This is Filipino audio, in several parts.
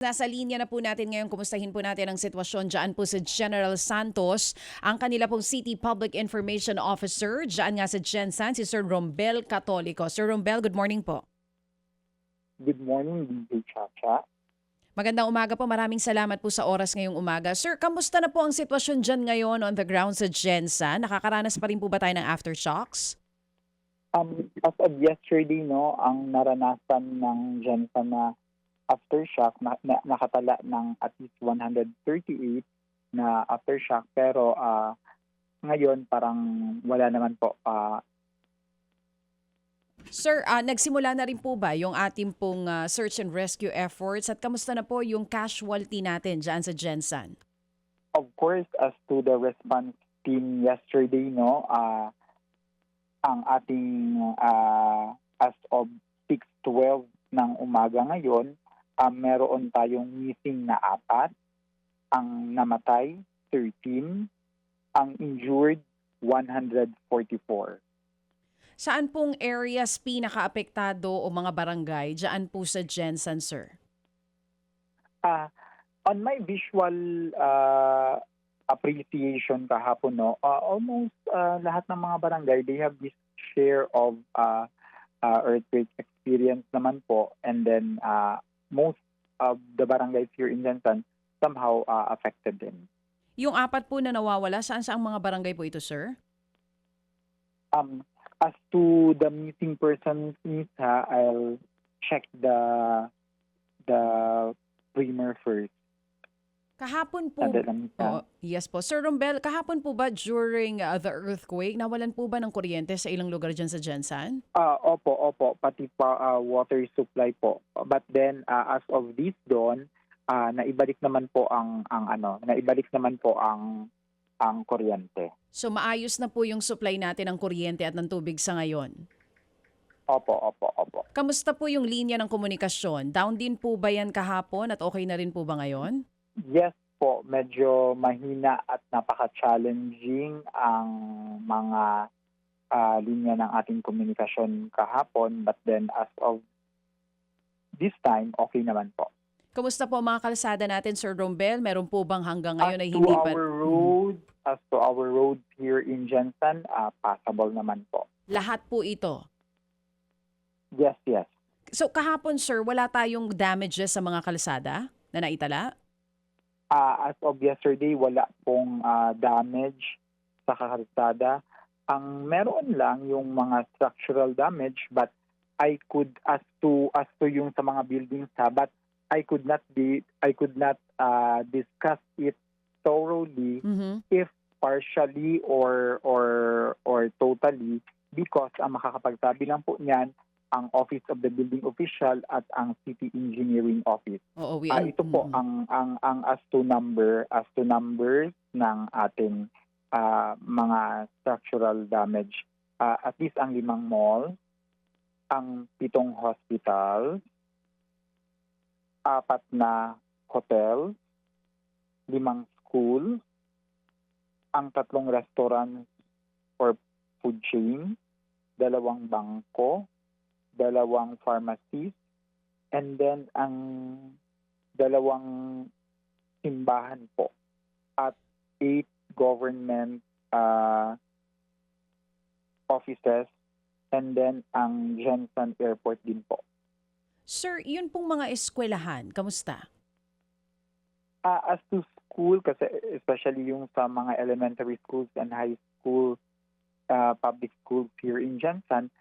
Nasa linya na po natin ngayon, kumustahin po natin ang sitwasyon dyan po sa General Santos, ang kanila pong City Public Information Officer, dyan nga sa Gensan, si Sir Rombel Catolico. Sir Rombel, good morning po. Good morning, DJ Chacha. Magandang umaga po, maraming salamat po sa oras ngayong umaga. Sir, kamusta na po ang sitwasyon dyan ngayon on the ground sa Gensan? Nakakaranas pa rin po ba tayo ng aftershocks? As of yesterday, no, ang naranasan ng Jensen na aftershock nakatala ng at least 138 na aftershock, pero ngayon parang wala naman po. Sir, nagsimula na rin po ba yung ating pong search and rescue efforts at kamusta na po yung casualty natin dyan sa Gensan? Of course, as to the response team yesterday, no, ang ating as of 6:12 ng umaga ngayon, meron tayong missing na 4, ang namatay 13, ang injured 144. Saan pong areas pinaka-apektado o mga barangay dyan po sa Gensan, sir? On my visual appreciation kahapon, no, almost lahat ng mga barangay, they have this share of earthquake experience naman po, and then most of the barangays here in Jansan somehow affected din. Yung 4 po na nawawala, saan-saang mga barangay po ito, sir? As to the missing persons, I'll check the primer first. Kahapon po. Yes po. Sir Rombel, kahapon po ba during the earthquake, nawalan po ba ng kuryente sa ilang lugar dyan sa Gensan? Opo. Pati pa water supply po. But then, as of this dawn, naibalik naman po ang kuryente. So maayos na po yung supply natin ng kuryente at ng tubig sa ngayon? Opo. Kamusta po yung linya ng komunikasyon? Down din po ba yan kahapon at okay na rin po ba ngayon? Yes po, medyo mahina at napaka-challenging ang mga linya ng ating komunikasyon kahapon, but then as of this time, okay naman po. Kamusta po ang mga kalsada natin, Sir Rombel? Meron po bang hanggang ngayon ay hindi pa... As to our road here in Gensan, passable naman po. Lahat po ito? Yes. So kahapon, sir, wala tayong damages sa mga kalsada na naitala? As of yesterday, wala pong damage sa kalsada. Ang meron lang yung mga structural damage, but I could as to yung sa mga buildings, but I could not discuss it thoroughly if partially or totally, because ang makakapagsabi lang po niyan ang Office of the Building Official at ang City Engineering Office. Ito po ang as to numbers ng ating mga structural damage. At least ang 5 mall, ang 7 hospital, 4 na hotel, 5 school, ang 3 restaurant or food chain, 2 bangko, 2 pharmacies, and then ang 2 simbahan po at 8 government offices, and then ang Gensan Airport din po. Sir, yun pong mga eskwelahan, kamusta? As to school, kasi especially yung sa mga elementary schools and high school, public schools here in Gensan,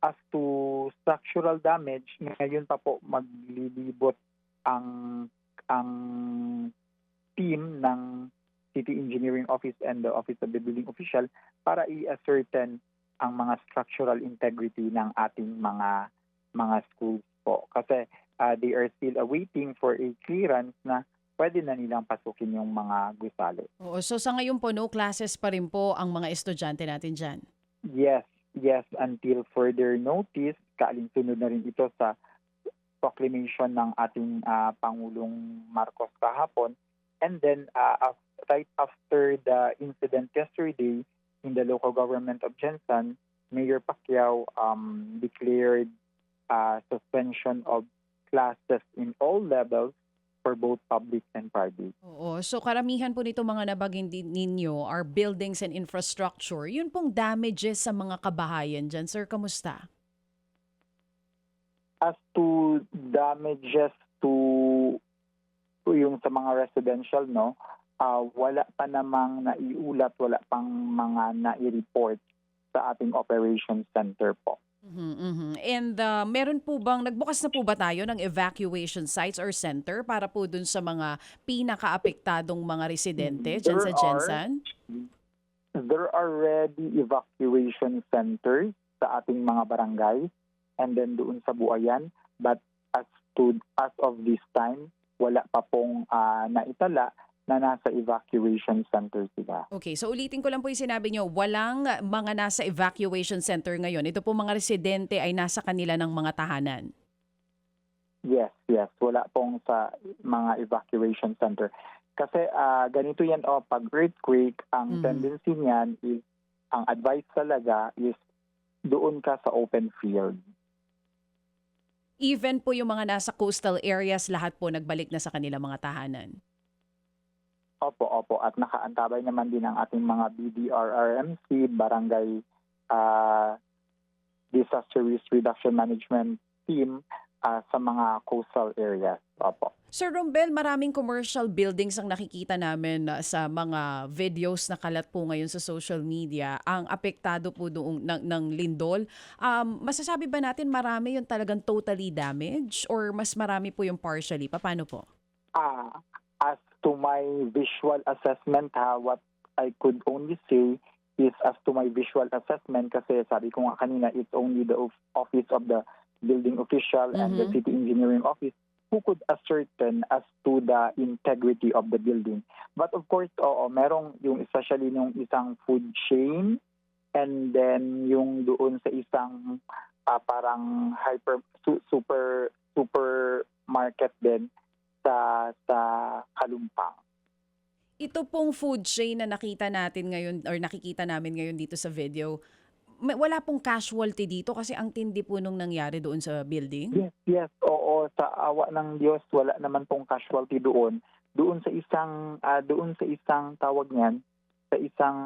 as to structural damage, ngayon pa po maglilibot ang team ng City Engineering Office and the Office of the Building Official para i-ascertain ang mga structural integrity ng ating mga schools po. Kasi they are still awaiting for a clearance na pwede na nilang pasukin yung mga gusali. Oo, so sa ngayon po, no classes pa rin po ang mga estudyante natin dyan? Yes, until further notice, kaalinsunod na rin ito sa proclamation ng ating Pangulong Marcos kahapon. And then, right after the incident yesterday in the local government of Gensan, Mayor Pacquiao declared suspension of classes in all levels for both public and private. Oo. So karamihan po nito mga nabagin din ninyo are buildings and infrastructure. Yun pong damages sa mga kabahayan dyan. Sir, kamusta? As to damages to yung sa mga residential, no, wala pa namang naiulat, wala pang mga nai-report sa ating operations center po. Mhm, mhm. And meron po bang, nagbukas na po ba tayo ng evacuation sites or center para po dun sa mga pinakaapektadong mga residente dyan sa Jensan? There are already evacuation centers sa ating mga barangay and then doon sa Buayan, but as of this time, wala pa pong naitala na nasa evacuation center sila. Okay, so ulitin ko lang po yung sinabi nyo, walang mga nasa evacuation center ngayon. Ito po mga residente ay nasa kanila ng mga tahanan. Yes. Wala pong sa mga evacuation center. Kasi ganito yan, pag earthquake, ang tendency niyan is, ang advice talaga is doon ka sa open field. Even po yung mga nasa coastal areas, lahat po nagbalik na sa kanilang mga tahanan. Opo. At nakaantabay naman din ang ating mga BDRRMC, Barangay Disaster Risk Reduction Management Team sa mga coastal areas. Opo. Sir Rombel, maraming commercial buildings ang nakikita namin sa mga videos na kalat po ngayon sa social media. Ang apektado po doon ng lindol. Masasabi ba natin marami yung talagang totally damaged or mas marami po yung partially? Paano po? As to my visual assessment, what I could only say is as to my visual assessment, kasi sabi ko nga kanina, it's only the office of the building official and the city engineering office who could ascertain as to the integrity of the building. But of course, merong yung especially yung isang food chain and then yung doon sa isang parang super market din sa Kalumpang. Ito pong food chain na nakita natin ngayon or nakikita namin ngayon dito sa video, wala pong casualty dito kasi ang tindi po nung nangyari doon sa building? Yes. Oo, sa awa ng Diyos, wala naman pong casualty doon. Doon sa isang tawag niyan, sa isang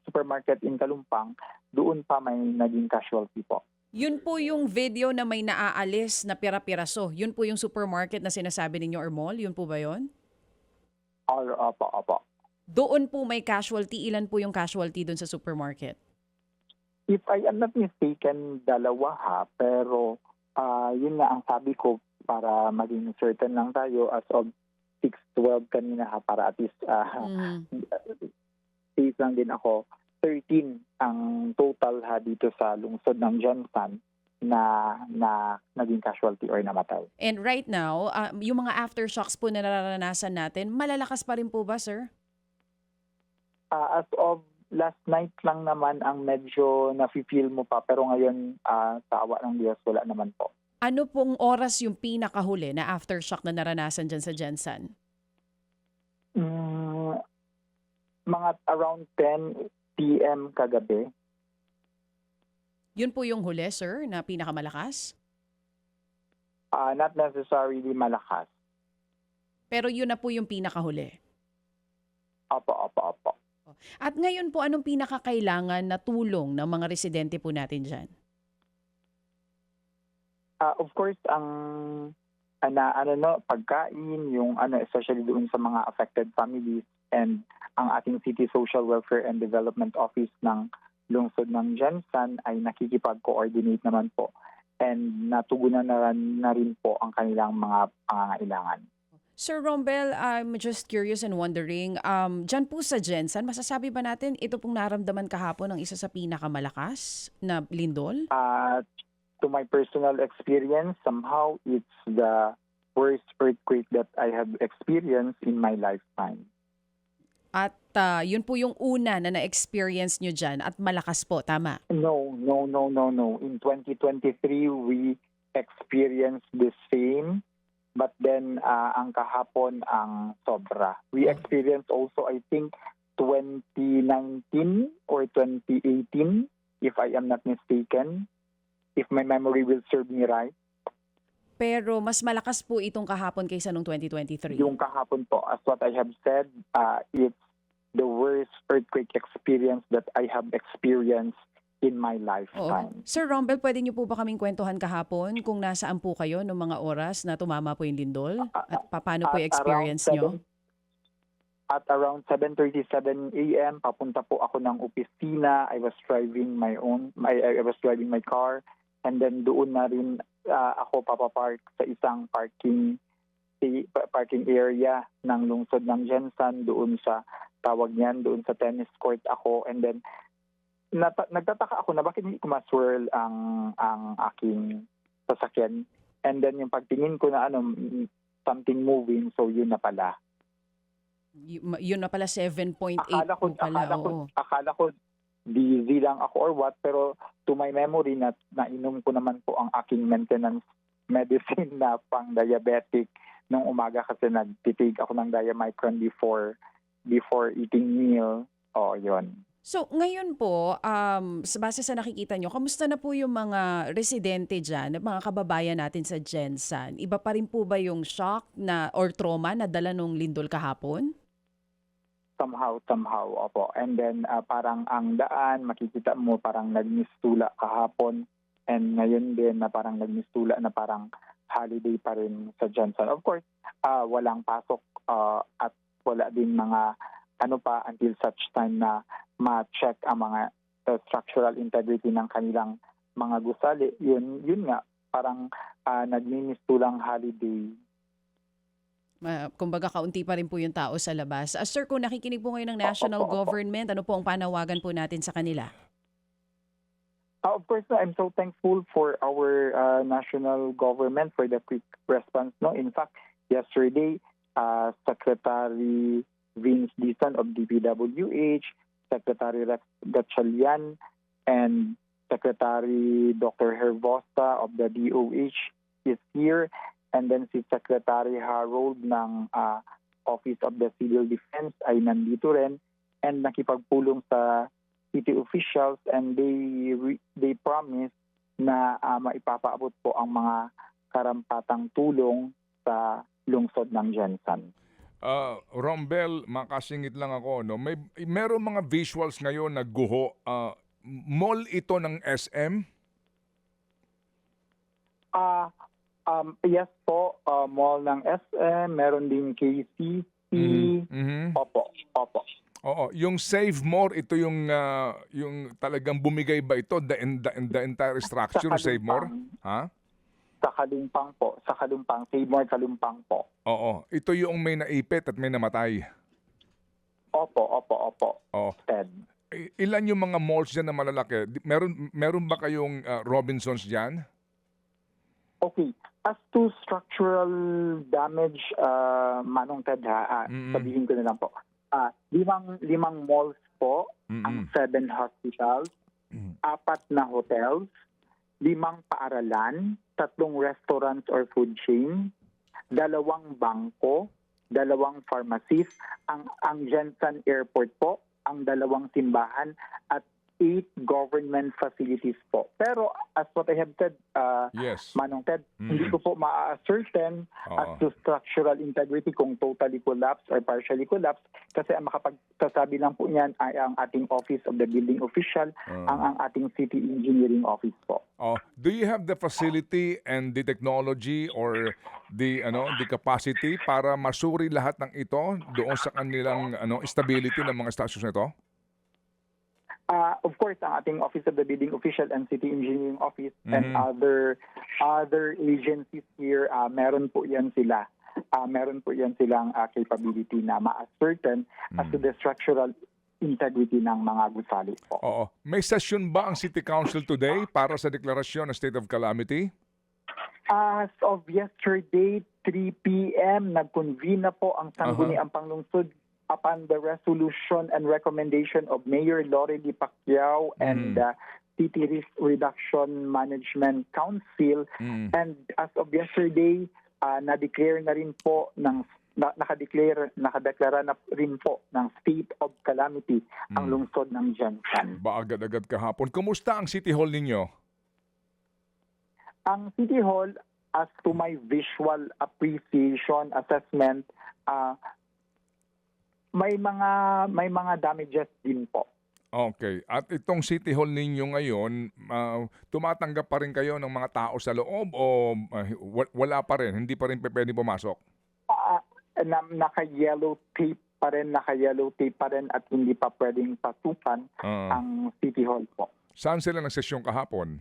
supermarket in Kalumpang, doon pa may naging casualty po. Yun po yung video na may naaalis na pira-piraso. Yun po yung supermarket na sinasabi ninyo or mall? Yun po ba yun? Opo. Doon po may casualty. Ilan po yung casualty doon sa supermarket? If I am not mistaken, dalawa pero yun nga ang sabi ko para maging certain lang tayo as of 6:12 kanina para at least safe lang din ako. 13 ang total dito sa lungsod ng Jensan na naging casualty or namatay. And right now, yung mga aftershocks po na nararanasan natin, malalakas pa rin po ba, sir? As of last night lang naman ang medyo nafe-feel mo pa, pero ngayon sa awa ng Diyos wala naman po. Ano pong oras yung pinakahuli na aftershock na naranasan dyan sa Jensan? Mga around 10 p.m. kagabi. Yun po yung huli, sir, na pinakamalakas? Not necessarily malakas. Pero yun na po yung pinakahuli. Opo. At ngayon po, anong pinakakailangan na tulong ng mga residente po natin dyan? Of course, ang pagkain, yung especially doon sa mga affected families and ang ating City Social Welfare and Development Office ng lungsod ng Jensan ay nakikipag-coordinate naman po and natugunan na rin po ang kanilang mga pangangailangan. Sir Rombel, I'm just curious and wondering, dyan po sa Jensan, masasabi ba natin ito pong naramdaman kahapon ng isa sa pinakamalakas na lindol? To my personal experience, somehow it's the worst earthquake that I have experienced in my lifetime. At yun po yung una na na-experience nyo dyan at malakas po, tama? No. In 2023, we experienced the same. But then, ang kahapon ang sobra. We experienced also, I think, 2019 or 2018, if I am not mistaken, if my memory will serve me right. Pero mas malakas po itong kahapon kaysa nung 2023. Yung kahapon po, as what I have said, it's the worst earthquake experience that I have experienced in my Oo. lifetime. Sir Rombel, pwede niyo po ba kaming kwentuhan kahapon kung nasaan po kayo noong mga oras na tumama po yung lindol? At paano po yung experience nyo? At around 7:37 a.m., papunta po ako ng opisina. I was driving I was driving my car, and then doon na rin ako papapark sa isang parking area ng lungsod ng Jensan, doon sa tawag niyan, doon sa tennis court ako, and then nagtataka ako na bakit hindi ko ma-swirl ang aking sasakyan, and then yung pagtingin ko na something moving, so yun na pala. Yun na pala 7.8 po pala. Akala ko busy lang ako or what, pero to my memory na nainom ko naman po ang aking maintenance medicine na pang diabetic nung umaga kasi nagtitake ako ng Diamicron before eating meal. Yun. So ngayon po, base sa nakikita nyo, kamusta na po yung mga residente dyan, mga kababayan natin sa Jensan? Iba pa rin po ba yung shock or trauma na dala nung lindol kahapon? Somehow, opo. And then parang ang daan, makikita mo parang nagmistula kahapon. And ngayon din na parang nagmistula na parang holiday pa rin sa Jensan. Of course, walang pasok at wala din mga until such time na ma-check ang mga structural integrity ng kanilang mga gusali. Yun nga, parang nagmimistulang holiday. Kumbaga kaunti pa rin po yung tao sa labas. Sir, kung nakikinig po ngayon ng national government, ano po ang panawagan po natin sa kanila? Of course, I'm so thankful for our national government for the quick response. In fact, yesterday, Secretary Vince Dizon of DPWH, Secretary Rex Gatchalian, and Secretary Dr. Herbosa of the DOH is here. And then si Secretary Harold ng Office of the Civil Defense ay nandito rin and nakipagpulong sa city officials, and they promise na maipapaabot po ang mga karampatang tulong sa lungsod ng Jensan. Rombel, makasingit lang ako, no? Meron mga visuals ngayon na guho. Mall ito ng SM? Yes po, mall ng SM, meron din KCC. Opo. Oo, yung Save More, ito yung talagang bumigay ba ito, the entire structure, Save More? Ha? Sa Kalumpang po, Save More Kalumpang po. Oo, ito yung may naipit at may namatay. Opo. Oo. Ted. Ilan yung mga malls dyan na malalaki? Meron ba kayong Robinsons dyan? Okay. As to structural damage, Manong Ted, sabihin ko na lang po. Limang malls po, ang 7 hospitals, 4 na hotels, 5 paaralan, 3 restaurants or food chain, 2 bangko, 2 pharmacies, ang Jensan Airport po, ang 2 simbahan, at 8 government facilities po. Pero as what I have said, Yes. Manong Ted, hindi ko po ma-ascertain as to structural integrity kung totally collapsed or partially collapsed, kasi ang makapagsasabi lang po niyan ay ang ating Office of the Building Official, ang ating City Engineering Office po. Do you have the facility and the technology or the capacity para masuri lahat ng ito doon sa kanilang stability ng mga stations na ito? Of course, ang ating Office of the Building Official and City Engineering Office and other agencies here, meron po yan sila. Meron po yan silang capability na ma-ascertain as to the structural integrity ng mga gusali po. Oo. May session ba ang City Council today para sa deklarasyon ng State of Calamity? As of yesterday, 3 p.m., nag-convene na po ang Sangguniang Panglungsod upon the resolution and recommendation of Mayor Lorely Pacquiao and the City Risk Reduction Management Council. And as of yesterday, na-declare na rin po nakadeklara na rin po ng state of calamity ang lungsod ng Jensan. Ba agad-agad kahapon. Kumusta ang City Hall ninyo? Ang City Hall, as to my visual appreciation assessment, may mga damages din po. Okay. At itong City Hall ninyo ngayon, tumatanggap pa rin kayo ng mga tao sa loob o wala pa rin? Hindi pa rin pwede pumasok? Naka-yellow tape pa rin at hindi pa pwedeng pasukan ang City Hall po. Saan sila nagsesyong kahapon?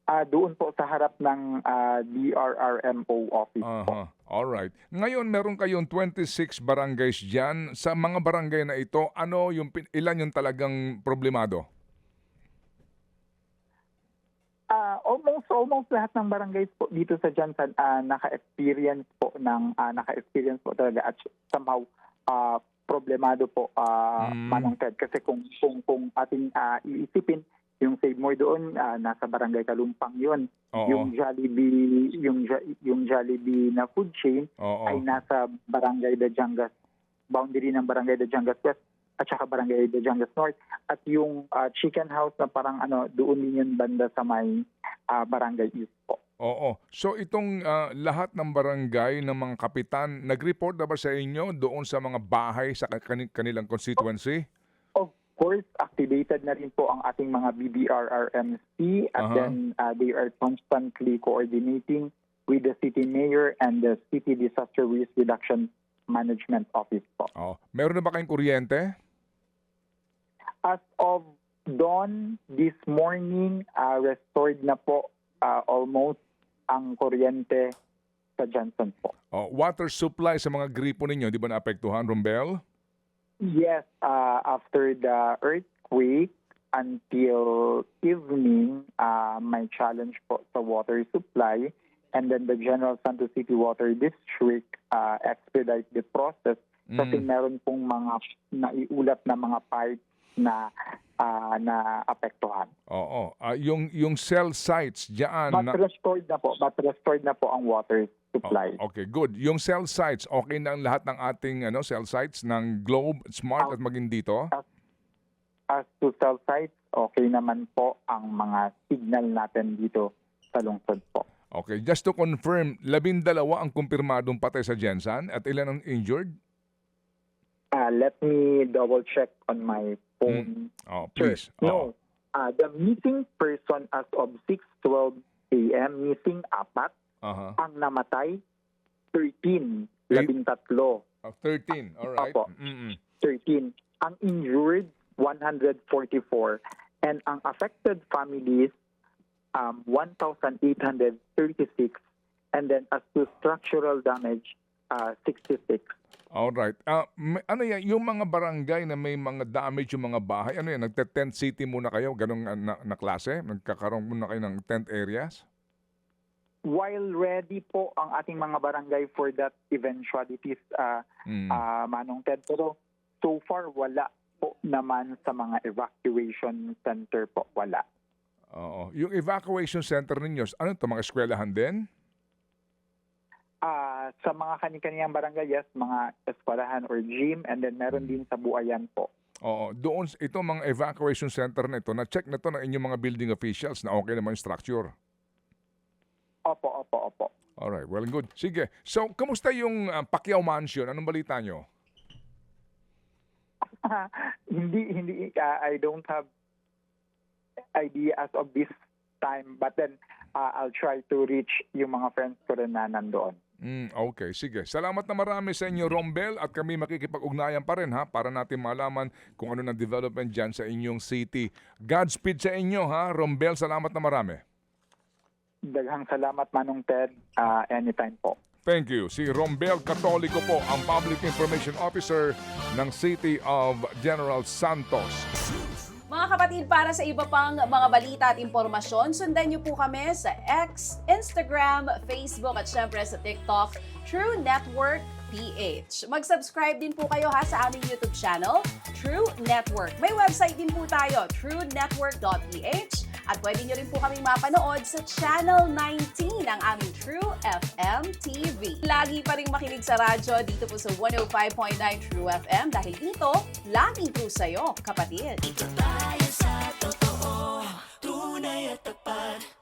Doon po sa harap ng DRRMO office po. Alright. Ngayon, meron kayong 26 barangays dyan. Sa mga barangay na ito, ilan yung talagang problemado? Almost lahat ng barangays po dito sa Jansan naka-experience po talaga at somehow problemado po Manong Ted, kasi kung ating iisipin yung Save More doon nasa Barangay Kalumpang yun. Yung Jollibee na food chain ay nasa Barangay Dajangas, boundary ng Barangay Dajangas West at saka Barangay Dajangas North. At yung chicken house na parang doon din yun banda sa may Barangay East po. Oo. So itong lahat ng barangay ng mga kapitan, nag-report na ba sa inyo doon sa mga bahay sa kanilang constituency? Of course, activated na rin po ang ating mga BBRRMC at then they are constantly coordinating with the city mayor and the city disaster risk reduction management office po. Meron na ba kayong kuryente? As of dawn this morning, restored na po almost ang kuryente sa Jansan po. Water supply sa mga gripo ninyo, di ba naapektuhan, Rombel? Yes, after the earthquake until evening, may challenge po sa water supply, and then the General Santos City Water District expedite the process kasi meron pong mga naiulat na mga pipes na apektuhan. Yung cell sites diyan But restored na po ang water supply. Okay, good. Yung cell sites, okay na ang lahat ng ating cell sites ng Globe, Smart at maging dito? As to cell sites, okay naman po ang mga signal natin dito sa lungsod po. Okay, just to confirm, 12 ang kumpirmadong patay sa Jensan at ilan ang injured? Let me double check on my phone. Please. No. The missing person as of 6:12 a.m., missing 4. Ang namatay, 13. 13. 13, all right. 13. Ang injured, 144. And ang affected families, 1,836. And then as to structural damage, 66. All right. Ano yan, yung mga barangay na may mga damage yung mga bahay, ano yan, nagte-tent city muna kayo, ganong na klase? Nagkakaroon muna kayo ng tent areas? While ready po ang ating mga barangay for that eventualities, Manong Ted, pero so far wala po naman sa mga evacuation center po, wala. Yung evacuation center ninyo, ano ito, mga eskwelahan din? Sa mga kani-kaniyang barangay, yes, mga eskwelahan or gym, and then meron din sa Buayan po. Doon, ito mga evacuation center na ito, na-check na ito ng inyong mga building officials na okay naman yung structure. Opo. Alright, well, good. Sige. So, kamusta yung Pacquiao Mansion? Anong balita nyo? Hindi, I don't have idea as of this time, but then I'll try to reach yung mga friends ko rin na nandoon. Okay, sige. Salamat na marami sa inyo, Rombel, at kami makikipag-ugnayan pa rin para natin malaman kung ano na development dyan sa inyong city. Godspeed sa inyo, Rombel. Salamat na marami. Daghang salamat, Manong Ted. Anytime po. Thank you. Si Rombel Catolico po, ang Public Information Officer ng City of General Santos. Mga kapatid, para sa iba pang mga balita at impormasyon, sundan niyo po kami sa X, Instagram, Facebook at syempre sa TikTok, True Network PH. Mag-subscribe din po kayo sa aming YouTube channel, True Network. May website din po tayo, truenetwork.ph, at pwede niyo rin po kaming mapanood sa Channel 19 ng aming True FM TV. Lagi pa rin makinig sa radyo dito po sa 105.9 True FM dahil dito, lagi true sa'yo, kapatid. Tayo sa totoo, tunay at tapat.